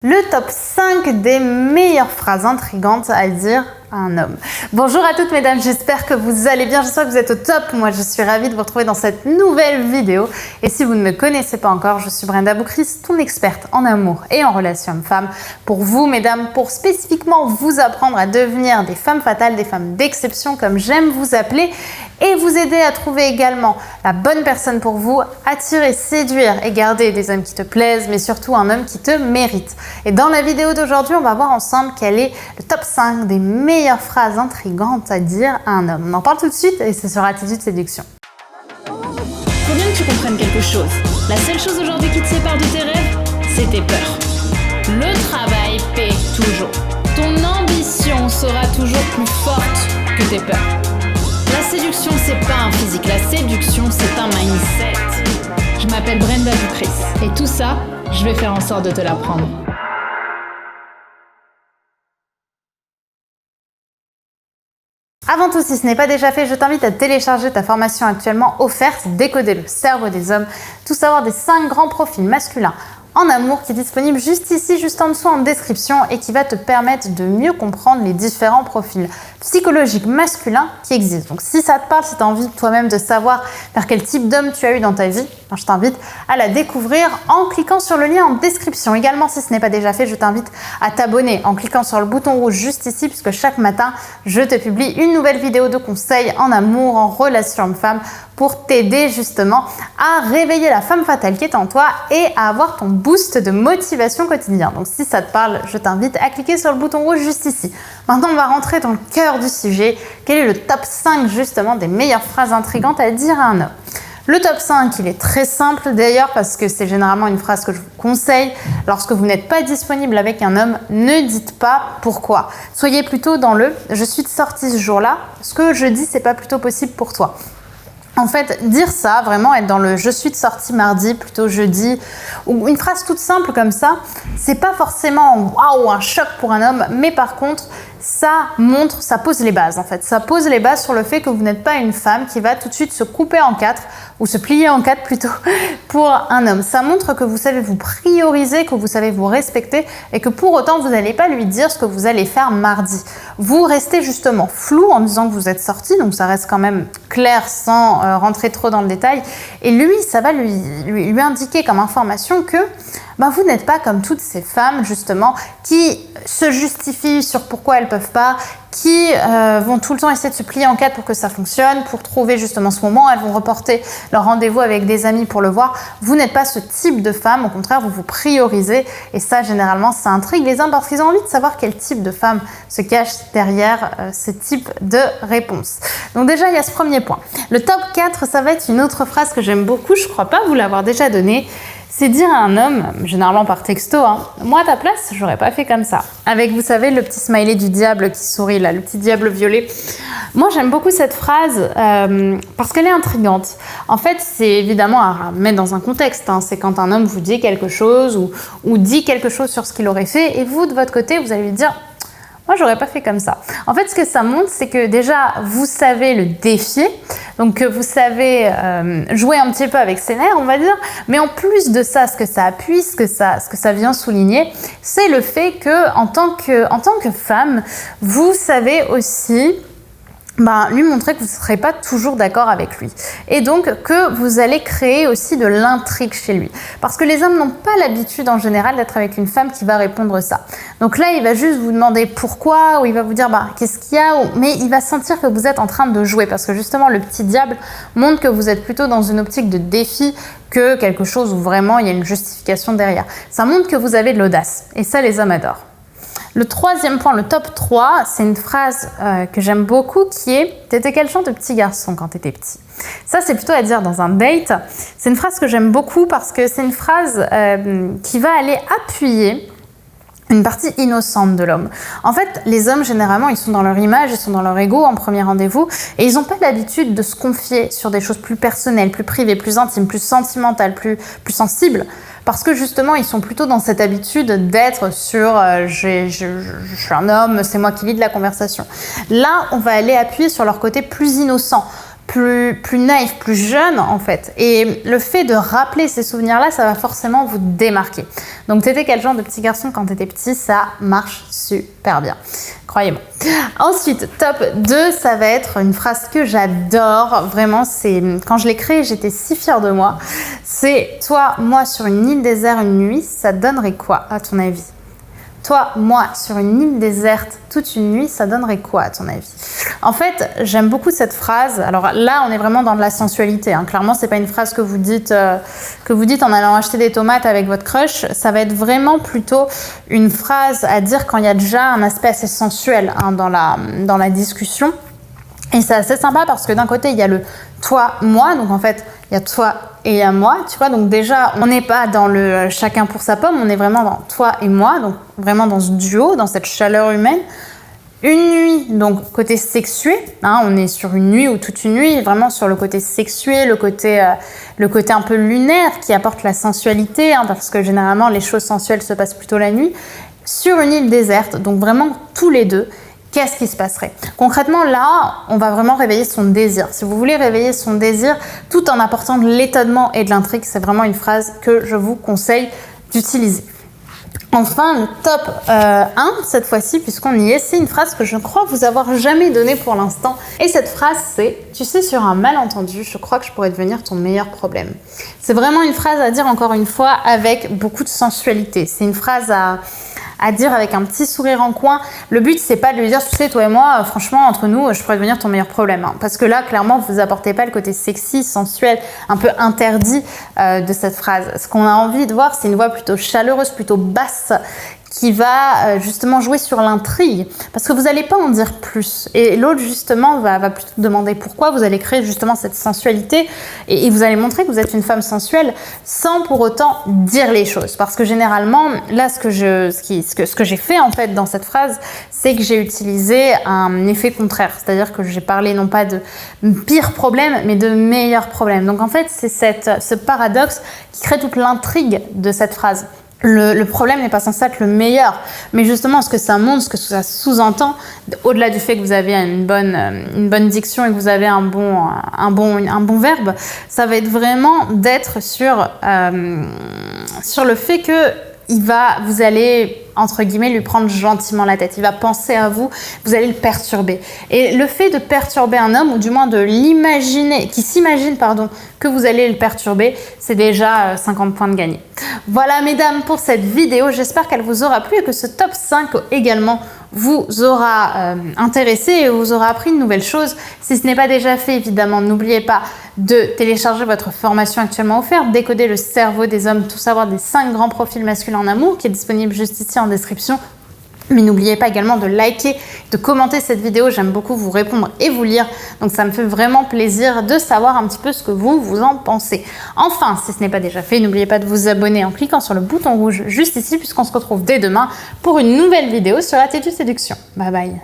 Le top 5 des meilleures phrases intrigantes à dire à un homme. Bonjour à toutes mesdames, j'espère que vous allez bien, j'espère que vous êtes au top. Moi je suis ravie de vous retrouver dans cette nouvelle vidéo. Et si vous ne me connaissez pas encore, je suis Brenda Boukris, ton experte en amour et en relations hommes-femmes. Pour vous mesdames, pour spécifiquement vous apprendre à devenir des femmes fatales, des femmes d'exception comme j'aime vous appeler, et vous aider à trouver également la bonne personne pour vous, attirer, séduire et garder des hommes qui te plaisent, mais surtout un homme qui te mérite. Et dans la vidéo d'aujourd'hui, on va voir ensemble quel est le top 5 des meilleures phrases intrigantes à dire à un homme. On en parle tout de suite et c'est sur Attitude Séduction. Faut bien que tu comprennes quelque chose. La seule chose aujourd'hui qui te sépare de tes rêves, c'est tes peurs. Le travail paie toujours. Ton ambition sera toujours plus forte que tes peurs. La séduction, c'est pas un physique. La séduction, c'est un mindset. Je m'appelle Brenda Boukris. Et tout ça, je vais faire en sorte de te l'apprendre. Avant tout, si ce n'est pas déjà fait, je t'invite à télécharger ta formation actuellement offerte Décoder le cerveau des hommes, tout savoir des 5 grands profils masculins en amour qui est disponible juste ici, juste en dessous en description et qui va te permettre de mieux comprendre les différents profils psychologiques masculins qui existent. Donc si ça te parle, si tu as envie toi-même de savoir vers quel type d'homme tu as eu dans ta vie, je t'invite à la découvrir en cliquant sur le lien en description. Également, si ce n'est pas déjà fait, je t'invite à t'abonner en cliquant sur le bouton rouge juste ici puisque chaque matin, je te publie une nouvelle vidéo de conseils en amour, en relation homme-femme pour t'aider justement à réveiller la femme fatale qui est en toi et à avoir ton boost de motivation quotidien. Donc si ça te parle, je t'invite à cliquer sur le bouton rouge juste ici. Maintenant, on va rentrer dans le cœur du sujet. Quel est le top 5 justement des meilleures phrases intrigantes à dire à un homme? Le top 5, il est très simple d'ailleurs parce que c'est généralement une phrase que je vous conseille. Lorsque vous n'êtes pas disponible avec un homme, ne dites pas pourquoi. Soyez plutôt dans le « je suis sortie ce jour-là ». Ce que je dis, c'est pas plutôt possible pour toi. En fait, dire ça, vraiment être dans le « je suis de sortie mardi » plutôt jeudi, ou une phrase toute simple comme ça, c'est pas forcément waouh, un choc pour un homme, mais par contre, ça pose les bases en fait. Ça pose les bases sur le fait que vous n'êtes pas une femme qui va tout de suite se couper en quatre, ou se plier en quatre plutôt, pour un homme. Ça montre que vous savez vous prioriser, que vous savez vous respecter, et que pour autant, vous n'allez pas lui dire ce que vous allez faire mardi. Vous restez justement flou en disant que vous êtes sorti, donc ça reste quand même clair sans rentrer trop dans le détail. Et lui, ça va lui indiquer comme information que vous n'êtes pas comme toutes ces femmes justement qui se justifient sur pourquoi elles peuvent pas, qui vont tout le temps essayer de se plier en quatre pour que ça fonctionne, pour trouver justement ce moment. Elles vont reporter leur rendez-vous avec des amis pour le voir. Vous n'êtes pas ce type de femme, au contraire, vous vous priorisez. Et ça, généralement, ça intrigue les hommes parce qu'ils ont envie de savoir quel type de femme se cache derrière ce type de réponse. Donc déjà, il y a ce premier point. Le top 4, ça va être une autre phrase que j'aime beaucoup. Je ne crois pas vous l'avoir déjà donnée. C'est dire à un homme, généralement par texto, moi à ta place, j'aurais pas fait comme ça. Avec, vous savez, le petit smiley du diable qui sourit là, le petit diable violet. Moi, j'aime beaucoup cette phrase parce qu'elle est intrigante. En fait, c'est évidemment à mettre dans un contexte. C'est quand un homme vous dit quelque chose ou dit quelque chose sur ce qu'il aurait fait et vous, de votre côté, vous allez lui dire moi, j'aurais pas fait comme ça. En fait, ce que ça montre, c'est que déjà, vous savez le défier, donc que vous savez jouer un petit peu avec ses nerfs, on va dire. Mais en plus de ça, ce que ça appuie, ce que ça vient souligner, c'est le fait que en tant que femme, vous savez aussi lui montrer que vous ne serez pas toujours d'accord avec lui. Et donc que vous allez créer aussi de l'intrigue chez lui. Parce que les hommes n'ont pas l'habitude en général d'être avec une femme qui va répondre ça. Donc là, il va juste vous demander pourquoi, ou il va vous dire qu'est-ce qu'il y a, mais il va sentir que vous êtes en train de jouer. Parce que justement, le petit diable montre que vous êtes plutôt dans une optique de défi que quelque chose où vraiment il y a une justification derrière. Ça montre que vous avez de l'audace. Et ça, les hommes adorent. Le troisième point, le top 3, c'est une phrase que j'aime beaucoup qui est « T'étais quel genre de petit garçon quand t'étais petit ?» Ça, c'est plutôt à dire dans un date. C'est une phrase que j'aime beaucoup parce que c'est une phrase qui va aller appuyer une partie innocente de l'homme. En fait, les hommes, généralement, ils sont dans leur image, ils sont dans leur ego en premier rendez-vous et ils n'ont pas l'habitude de se confier sur des choses plus personnelles, plus privées, plus intimes, plus sentimentales, plus sensibles. Parce que justement, ils sont plutôt dans cette habitude d'être sur je suis un homme, c'est moi qui lead la conversation. Là, on va aller appuyer sur leur côté plus innocent, plus naïf, plus jeune en fait. Et le fait de rappeler ces souvenirs-là, ça va forcément vous démarquer. Donc t'étais quel genre de petit garçon quand t'étais petit? Ça marche super bien, croyez-moi. Ensuite, top 2, ça va être une phrase que j'adore. Vraiment, c'est quand je l'ai créée, j'étais si fière de moi. C'est « Toi, moi, sur une île déserte une nuit, ça donnerait quoi à ton avis ?» Toi, moi, sur une île déserte toute une nuit, ça donnerait quoi à ton avis? En fait, j'aime beaucoup cette phrase. Alors là, on est vraiment dans de la sensualité. Hein. Clairement, c'est pas une phrase que vous dites en allant acheter des tomates avec votre crush. Ça va être vraiment plutôt une phrase à dire quand il y a déjà un aspect assez sensuel hein, dans la discussion. Et c'est assez sympa parce que d'un côté, il y a le toi, moi. Donc en fait, il y a toi et il y a moi. Tu vois, donc déjà, on n'est pas dans le chacun pour sa pomme. On est vraiment dans toi et moi. Donc vraiment dans ce duo, dans cette chaleur humaine. Une nuit, donc côté sexué. Hein, on est sur une nuit ou toute une nuit. Vraiment sur le côté sexué, le côté un peu lunaire qui apporte la sensualité. Hein, parce que généralement, les choses sensuelles se passent plutôt la nuit. Sur une île déserte. Donc vraiment tous les deux. Qu'est-ce qui se passerait? Concrètement, là, on va vraiment réveiller son désir. Si vous voulez réveiller son désir tout en apportant de l'étonnement et de l'intrigue, c'est vraiment une phrase que je vous conseille d'utiliser. Enfin, le top 1, cette fois-ci, puisqu'on y est, c'est une phrase que je crois vous avoir jamais donnée pour l'instant. Et cette phrase, c'est « Tu sais, sur un malentendu, je crois que je pourrais devenir ton meilleur problème ». C'est vraiment une phrase à dire, encore une fois, avec beaucoup de sensualité. C'est une phrase à dire avec un petit sourire en coin. Le but, c'est pas de lui dire, tu sais, toi et moi, franchement, entre nous, je pourrais devenir ton meilleur problème. Hein. Parce que là, clairement, vous apportez pas le côté sexy, sensuel, un peu interdit de cette phrase. Ce qu'on a envie de voir, c'est une voix plutôt chaleureuse, plutôt basse, qui va justement jouer sur l'intrigue, parce que vous n'allez pas en dire plus. Et l'autre, justement, va plutôt demander pourquoi. Vous allez créer justement cette sensualité et vous allez montrer que vous êtes une femme sensuelle sans pour autant dire les choses. Parce que généralement, là, ce que j'ai fait en fait dans cette phrase, c'est que j'ai utilisé un effet contraire. C'est-à-dire que j'ai parlé non pas de pire problème, mais de meilleur problème. Donc en fait, c'est ce paradoxe qui crée toute l'intrigue de cette phrase. Le problème n'est pas censé être le meilleur, mais justement ce que ça montre, ce que ça sous-entend, au-delà du fait que vous avez une bonne diction et que vous avez un bon verbe, ça va être vraiment d'être sur le fait que vous allez, entre guillemets, lui prendre gentiment la tête. Il va penser à vous, vous allez le perturber. Et le fait de perturber un homme, ou du moins de l'imaginer, qui s'imagine, que vous allez le perturber, c'est déjà 50 points de gagné. Voilà, mesdames, pour cette vidéo. J'espère qu'elle vous aura plu et que ce top 5 également vous aura intéressé et vous aura appris une nouvelle chose. Si ce n'est pas déjà fait, évidemment, n'oubliez pas de télécharger votre formation actuellement offerte, Décoder le cerveau des hommes, tout savoir des 5 grands profils masculins en amour, qui est disponible juste ici en description. Mais n'oubliez pas également de liker, de commenter cette vidéo. J'aime beaucoup vous répondre et vous lire. Donc ça me fait vraiment plaisir de savoir un petit peu ce que vous en pensez. Enfin, si ce n'est pas déjà fait, n'oubliez pas de vous abonner en cliquant sur le bouton rouge juste ici, puisqu'on se retrouve dès demain pour une nouvelle vidéo sur la Tétu Séduction. Bye bye.